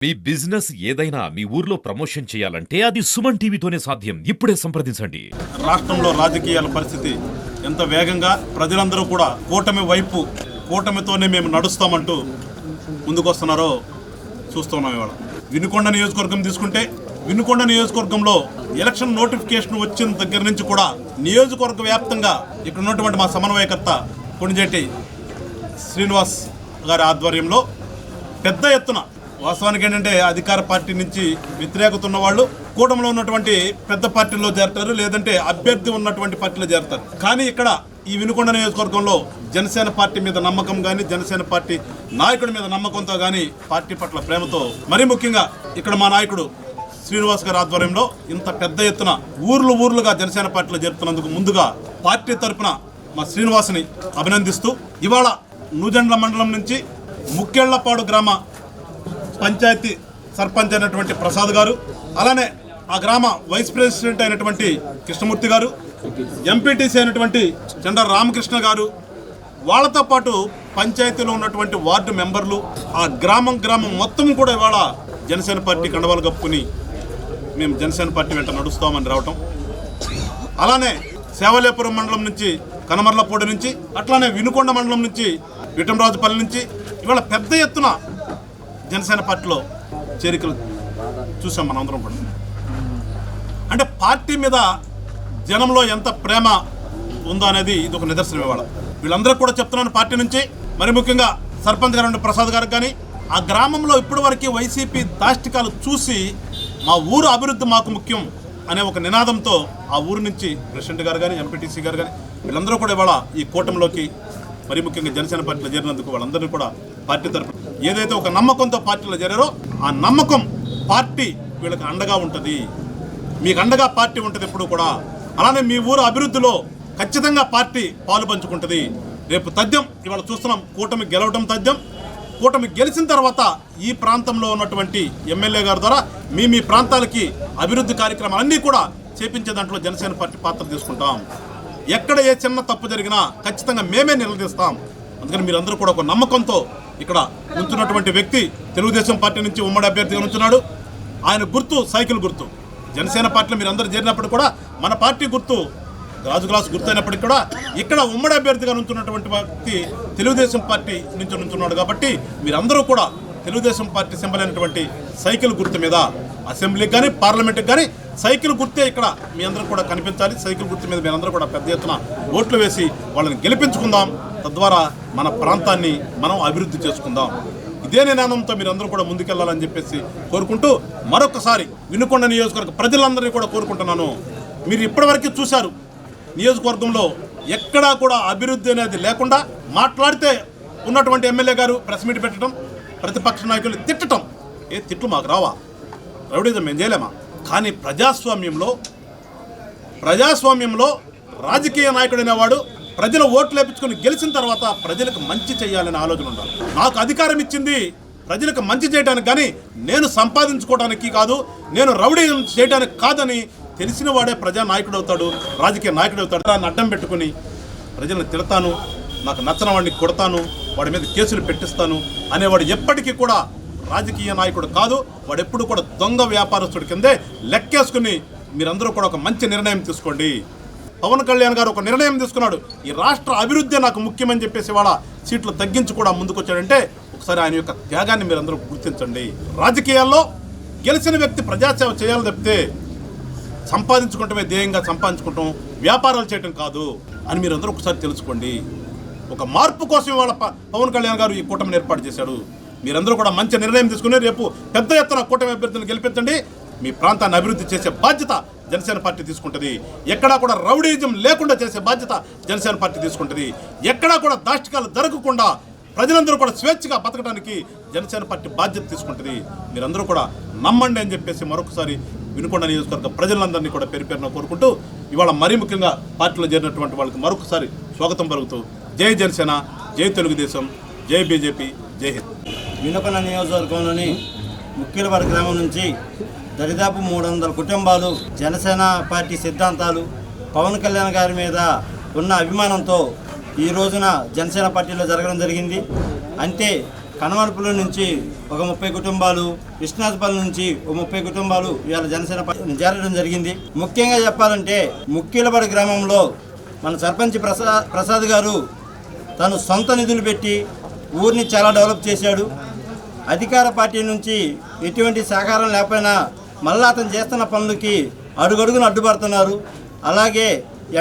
మీ business ఏదైనా మీ ఊర్లో promotion చేయాలంటే అది సుమన్ టీవీతోనే సాధ్యం. ఇప్పుడే సంప్రదించండి. రాష్ట్రంలో రాజకీయాల పరిస్థితి ఎంత వేగంగా ప్రజలందరూ కూడా కూటమి వైపు, కూటమితోనే మేము నడుస్తామంటూ ముందుకొస్తున్నారో చూస్తున్నాం. ఇవాళ వినుకొండ నియోజకవర్గం తీసుకుంటే, వినుకొండ నియోజకవర్గంలో ఎలక్షన్ నోటిఫికేషన్ వచ్చిన దగ్గర నుంచి కూడా నియోజకవర్గ వ్యాప్తంగా ఇక్కడ ఉన్నటువంటి మా సమన్వయకర్త కొణిజేటి శ్రీనివాస్ గారి ఆధ్వర్యంలో పెద్ద ఎత్తున, వాస్తవానికి ఏంటంటే అధికార పార్టీ నుంచి వ్యతిరేకత ఉన్న వాళ్ళు కూటమిలో ఉన్నటువంటి పెద్ద పార్టీల్లో చేరతారు, లేదంటే అభ్యర్థి ఉన్నటువంటి పార్టీలో చేరతారు. కానీ ఇక్కడ ఈ వినుకొండ నియోజకవర్గంలో జనసేన పార్టీ మీద నమ్మకం కానీ, జనసేన పార్టీ నాయకుడి మీద నమ్మకంతో కానీ, పార్టీ పట్ల ప్రేమతో, మరీ ముఖ్యంగా ఇక్కడ మా నాయకుడు శ్రీనివాస్ గారి ఆధ్వర్యంలో ఇంత పెద్ద ఎత్తున ఊర్లుగా జనసేన పార్టీలో చేరుతున్నందుకు ముందుగా పార్టీ తరఫున మా శ్రీనివాస్ని అభినందిస్తూ, ఇవాళ నూజెండ్ల మండలం నుంచి ముక్కెళ్లపాడు గ్రామ పంచాయతీ సర్పంచ్ అయినటువంటి ప్రసాద్ గారు, అలానే ఆ గ్రామ వైస్ ప్రెసిడెంట్ అయినటువంటి కృష్ణమూర్తి గారు, ఎంపీటీసీ అయినటువంటి చంద్ర రామకృష్ణ గారు, వాళ్ళతో పాటు పంచాయతీలో ఉన్నటువంటి వార్డు మెంబర్లు, ఆ గ్రామం మొత్తం కూడా ఇవాళ జనసేన పార్టీ కండవాలు కప్పుకుని మేము జనసేన పార్టీ వెంట నడుస్తామని రావటం, అలానే సేవలేపురం మండలం నుంచి, కనమర్లపూడి నుంచి, అట్లానే వినుకొండ మండలం నుంచి, విటంరాజుపల్లి నుంచి ఇవాళ పెద్ద ఎత్తున జనసేన పార్టీలో చేరికలు చూసాం మనందరం కూడా. అంటే పార్టీ మీద జనంలో ఎంత ప్రేమ ఉందో అనేది ఇది ఒక నిదర్శనం. ఇవాళ వీళ్ళందరూ కూడా చెప్తున్నాను, పార్టీ నుంచి మరి ముఖ్యంగా సర్పంచ్ గారు ప్రసాద్ గారికి కానీ, ఆ గ్రామంలో ఇప్పటి వరకు వైసీపీ దాష్టికాలు చూసి మా ఊరు అభివృద్ధి మాకు ముఖ్యం అనే ఒక నినాదంతో ఆ ఊరు నుంచి ప్రెసిడెంట్ గారు కానీ, ఎంపీటీసీ గారు కానీ వీళ్ళందరూ కూడా ఇవాళ ఈ కూటమిలోకి మరి ముఖ్యంగా జనసేన పార్టీలో చేరినందుకు వాళ్ళందరినీ కూడా పార్టీ తరఫున ఏదైతే ఒక నమ్మకంతో పార్టీలో చేరారో ఆ నమ్మకం పార్టీ వీళ్ళకి అండగా ఉంటుంది, మీకు అండగా పార్టీ ఉంటుంది ఎప్పుడు కూడా. అలానే మీ ఊరు అభివృద్ధిలో ఖచ్చితంగా పార్టీ పాలు పంచుకుంటుంది. రేపు తథ్యం ఇవాళ చూస్తున్నాం, కూటమి గెలవడం తథ్యం. కూటమి గెలిచిన తర్వాత ఈ ప్రాంతంలో ఉన్నటువంటి ఎమ్మెల్యే గారి ద్వారా మీ ప్రాంతాలకి అభివృద్ధి కార్యక్రమాలన్నీ కూడా చేపించే దాంట్లో జనసేన పార్టీ పాత్ర తీసుకుంటాం. ఎక్కడ ఏ చిన్న తప్పు జరిగినా ఖచ్చితంగా మేమే నిలదీస్తాం. అందుకని మీరందరూ కూడా ఒక నమ్మకంతో ఇక్కడ ఉంటున్నటువంటి వ్యక్తి తెలుగుదేశం పార్టీ నుంచి ఉమ్మడి అభ్యర్థిగా ఉంటున్నాడు. ఆయన గుర్తు సైకిల్ గుర్తు. జనసేన పార్టీలో మీరు అందరూ చేరినప్పుడు కూడా మన పార్టీ గుర్తు గాజు గ్లాస్ గుర్తు అయినప్పటికీ కూడా ఇక్కడ ఉమ్మడి అభ్యర్థిగా ఉంటున్నటువంటి వ్యక్తి తెలుగుదేశం పార్టీ నుంచి ఉంటున్నాడు. కాబట్టి మీరందరూ కూడా తెలుగుదేశం పార్టీ సింబల్ అయినటువంటి సైకిల్ గుర్తు మీద అసెంబ్లీకి కానీ, పార్లమెంట్కి కానీ సైకిల్ గుర్తే ఇక్కడ మీ అందరూ కూడా కనిపించాలి. సైకిల్ గుర్తు మీద మీరందరూ కూడా పెద్ద ఎత్తున ఓట్లు వేసి వాళ్ళని గెలిపించుకుందాం. తద్వారా మన ప్రాంతాన్ని మనం అభివృద్ధి చేసుకుందాం. ఇదే నినాదంతో మీరందరూ కూడా ముందుకెళ్లాలని చెప్పేసి కోరుకుంటూ, మరొకసారి వినుకొండ నియోజకవర్గ ప్రజలందరినీ కూడా కోరుకుంటున్నాను. మీరు ఇప్పటివరకు చూశారు, నియోజకవర్గంలో ఎక్కడా కూడా అభివృద్ధి అనేది లేకుండా మాట్లాడితే ఉన్నటువంటి ఎమ్మెల్యే గారు ప్రెస్ మీట్ పెట్టడం, ప్రతిపక్ష నాయకులు తిట్టడం. ఏ తిట్లు మాకు రావా? రౌడీజం మేము చేయలేమా? కానీ ప్రజాస్వామ్యంలో రాజకీయ నాయకుడు అనేవాడు ప్రజల ఓట్లు లేపించుకుని గెలిచిన తర్వాత ప్రజలకు మంచి చేయాలనే ఆలోచన ఉండాలి. నాకు అధికారం ఇచ్చింది ప్రజలకు మంచి చేయడానికి కానీ నేను సంపాదించుకోవడానికి కాదు, నేను రౌడీ చేయడానికి కాదని తెలిసిన వాడే ప్రజా నాయకుడు అవుతాడు, రాజకీయ నాయకుడు అవుతాడు. దాన్ని అడ్డం పెట్టుకుని ప్రజలను తిడతాను, నాకు నచ్చని వాడిని కొడతాను, వాడి మీద కేసులు పెట్టిస్తాను అనేవాడు ఎప్పటికీ కూడా రాజకీయ నాయకుడు కాదు. వాడు ఎప్పుడు కూడా దొంగ వ్యాపారస్తుడి కిందే లెక్కేసుకుని మీరందరూ కూడా ఒక మంచి నిర్ణయం తీసుకోండి. పవన్ కళ్యాణ్ గారు ఒక నిర్ణయం తీసుకున్నాడు, ఈ రాష్ట్ర అభివృద్ధి నాకు ముఖ్యమని చెప్పేసి వాళ్ళ సీట్లు తగ్గించి కూడా ముందుకొచ్చాడంటే ఒకసారి ఆయన యొక్క త్యాగాన్ని మీరందరూ గుర్తించండి. రాజకీయాల్లో గెలిచిన వ్యక్తి ప్రజాసేవ చేయాలని చెప్తే సంపాదించుకుంటమే ధ్యేయంగా సంపాదించుకుంటాం, వ్యాపారాలు చేయటం కాదు అని మీరందరూ ఒకసారి తెలుసుకోండి. ఒక మార్పు కోసం ఇవాళ పవన్ కళ్యాణ్ గారు ఈ కూటమిని ఏర్పాటు చేశాడు. మీరందరూ కూడా మంచి నిర్ణయం తీసుకుని రేపు పెద్ద ఎత్తున కూటమి అభ్యర్థులను గెలిపించండి. మీ ప్రాంతాన్ని అభివృద్ధి చేసే బాధ్యత జనసేన పార్టీ తీసుకుంటుంది. ఎక్కడా కూడా రౌడీజం లేకుండా చేసే బాధ్యత జనసేన పార్టీ తీసుకుంటుంది. ఎక్కడా కూడా దాష్టికాలు జరగకుండా ప్రజలందరూ కూడా స్వేచ్ఛగా బతకడానికి జనసేన పార్టీ బాధ్యత తీసుకుంటుంది. మీరందరూ కూడా నమ్మండి అని చెప్పేసి మరొకసారి వినుకొండ నియోజకవర్గ ప్రజలందరినీ కూడా పేరున కోరుకుంటూ, ఇవాళ మరీ ముఖ్యంగా పార్టీలో చేరినటువంటి వాళ్ళకి మరొకసారి స్వాగతం పలుకుతూ, జై జనసేన, జై తెలుగుదేశం, జై బీజేపీ, జై హింద్. వినుకొండ నియోజకవర్గంలోని ముక్కిలవారి గ్రామం నుంచి దరిదాపు 300 కుటుంబాలు జనసేన పార్టీ సిద్ధాంతాలు, పవన్ కళ్యాణ్ గారి మీద ఉన్న అభిమానంతో ఈ రోజున జనసేన పార్టీలో జరగడం జరిగింది. అంటే కనమర్పుల నుంచి ఒక 30 కుటుంబాలు, కృష్ణాజపల్లి నుంచి ఒక 30 కుటుంబాలు ఇవాళ జనసేన పార్టీ చేరడం జరిగింది. ముఖ్యంగా చెప్పాలంటే ముక్కిలపడి గ్రామంలో మన సర్పంచ్ ప్రసాద్ గారు తను సొంత నిధులు పెట్టి ఊరిని చాలా డెవలప్ చేశాడు. అధికార పార్టీ నుంచి ఎటువంటి సహకారం లేకపోయినా మళ్ళీ అతను చేస్తున్న పనులకి అడుగడుగును అడ్డుపడుతున్నారు. అలాగే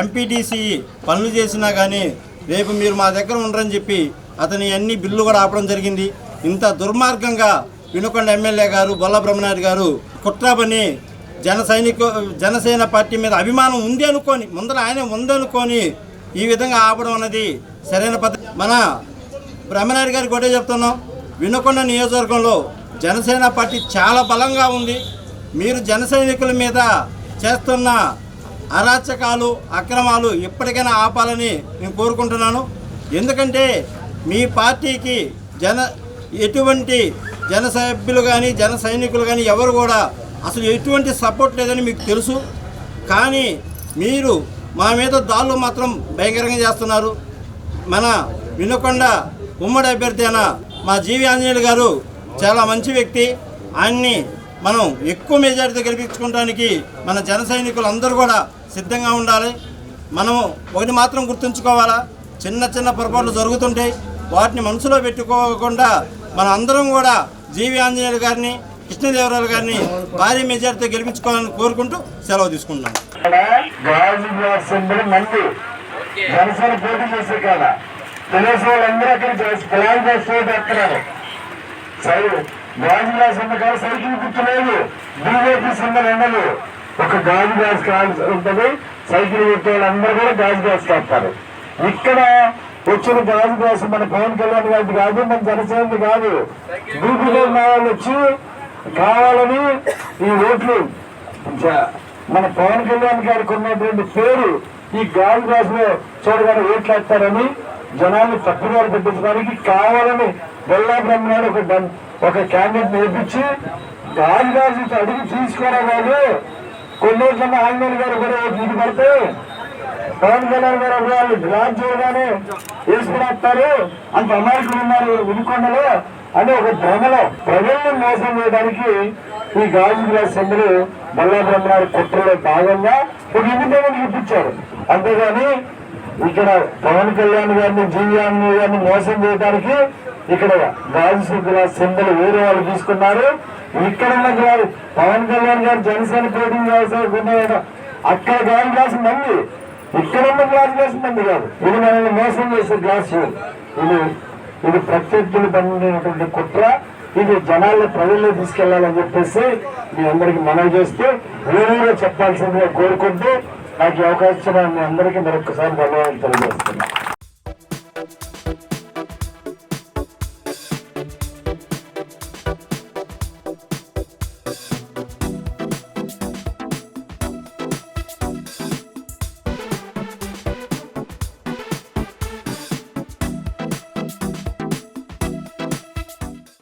ఎంపీటీసీ పనులు చేసినా కానీ రేపు మీరు మా దగ్గర ఉండరని చెప్పి అతని అన్ని బిల్లు కూడా ఆపడం జరిగింది. ఇంత దుర్మార్గంగా వినుకొండ ఎమ్మెల్యే గారు బొల్ల బ్రహ్మనాయుడు గారు కుట్రాబని జనసేన పార్టీ మీద అభిమానం ఉంది అనుకొని ముందర ఆయన ఉందనుకొని ఈ విధంగా ఆపడం అన్నది సరైన పద్ధతి. మన బ్రహ్మనాయుడు గారికి ఒకటే చెప్తున్నాం, వినుకొండ నియోజకవర్గంలో జనసేన పార్టీ చాలా బలంగా ఉంది. మీరు జన సైనికుల మీద చేస్తున్న అరాచకాలు అక్రమాలు ఎప్పటికైనా ఆపాలని నేను కోరుకుంటున్నాను. ఎందుకంటే మీ పార్టీకి ఎటువంటి జన సభ్యులు కానీ జన సైనికులు కానీ ఎవరు కూడా అసలు ఎటువంటి సపోర్ట్ లేదని మీకు తెలుసు. కానీ మీరు మా మీద దాడులు మాత్రం భయంకరంగా చేస్తున్నారు. మన వినుకొండ ఉమ్మడి అభ్యర్థి అయిన మా జీవి ఆంజనేయులు గారు చాలా మంచి వ్యక్తి. ఆయన్ని మనం ఎక్కువ మెజారిటీతో గెలిపించుకోవడానికి మన జన సైనికులు అందరూ కూడా సిద్ధంగా ఉండాలి. మనం ఒకటి మాత్రం గుర్తుంచుకోవాలా, చిన్న చిన్న పొరపాట్లు జరుగుతుంటాయి, వాటిని మనసులో పెట్టుకోకుండా మనం అందరం కూడా జీవి ఆంజనేయులు గారిని కృష్ణదేవరాయలు గారిని భారీ మెజారిటీతో గెలిపించుకోవాలని కోరుకుంటూ సెలవు తీసుకుంటున్నాం. జనసేన పోటీ చేసే కదా తెలుసు వాళ్ళందరూ అక్కడ ప్లాన్ చేస్తున్నారు. గాజు గ్లాస్ ఉన్న కాదు, సైకిల్ గుర్తులేదు, బీజేపీ సింబల్ ఉండదు. ఒక గాజు గ్లాస్ కావాల్సి ఉంటుంది. సైకిల్ గుర్తు వాళ్ళందరూ కూడా గాజు గ్లాస్ కాస్తారు. ఇక్కడ వచ్చిన గాజు గ్లాస్ మన పవన్ కళ్యాణ్ గారికి కాదు, మన జనసేనది కాదు. బీపీలో వాళ్ళు వచ్చి కావాలని ఈ ఓట్లు మన పవన్ కళ్యాణ్ గారికి ఉన్నటువంటి పేరు ఈ గాజు గ్లాస్ లో చూడగానే ఓట్లు వేస్తారని జనాన్ని తప్పుదారి పెట్టించడానికి కావాలని బొల్లా బ్రహ్మనాయుడు ఒక క్యాండిడేట్ నేర్పించి గాజు గ్లాసు అడిగి తీసుకోవడం కాదు. కొన్నిట్లన్నా ఆంజనేయులు గారు కూడా ఇది పడితే పవన్ కళ్యాణ్ గారు వాళ్ళు గ్లాస్ చేయగానే వేసుకునేస్తారు. అంత అమాయకులు ఉన్నారు వినుకొండలో అని ఒక భ్రమలో ప్రజల్ని మోసం చేయడానికి ఈ గాజు గ్లాస్ సందులు బొల్లా బ్రహ్మనాయుడు కుట్రలో భాగంగా ఒక ఇండిపెండెంట్ చూపించారు. అంతేగాని ఇక్కడ పవన్ కళ్యాణ్ గారిని జీవీ గారిని మోసం చేయడానికి ఇక్కడ గాజు గ్లాస్ సింబల్ వేరే వాళ్ళు తీసుకున్నారు. ఇక్కడ ఉన్న పవన్ కళ్యాణ్ గారు జనసేన పోటీ చేస్తున్నారు, అక్కడ గాజు గ్లాస్ మంది, ఇక్కడ ఉన్న గాజు గ్లాస్ మంది కాదు. ఇది మనల్ని మోసం చేసే గ్లాసు. ఇది ప్రత్యర్థులు పండినటువంటి కుట్ర. ఇది జనాల్లో ప్రజల్లో తీసుకెళ్లాలని చెప్పేసి మీ అందరికి మనవి చేస్తూ వేరేగా చెప్పాల్సిందిగా కోరుకుంటూ నాకు అవకాశం ఇచ్చిన మీ అందరికీ మరొకసారి ధన్యవాదాలు తెలియజేస్తున్నాను.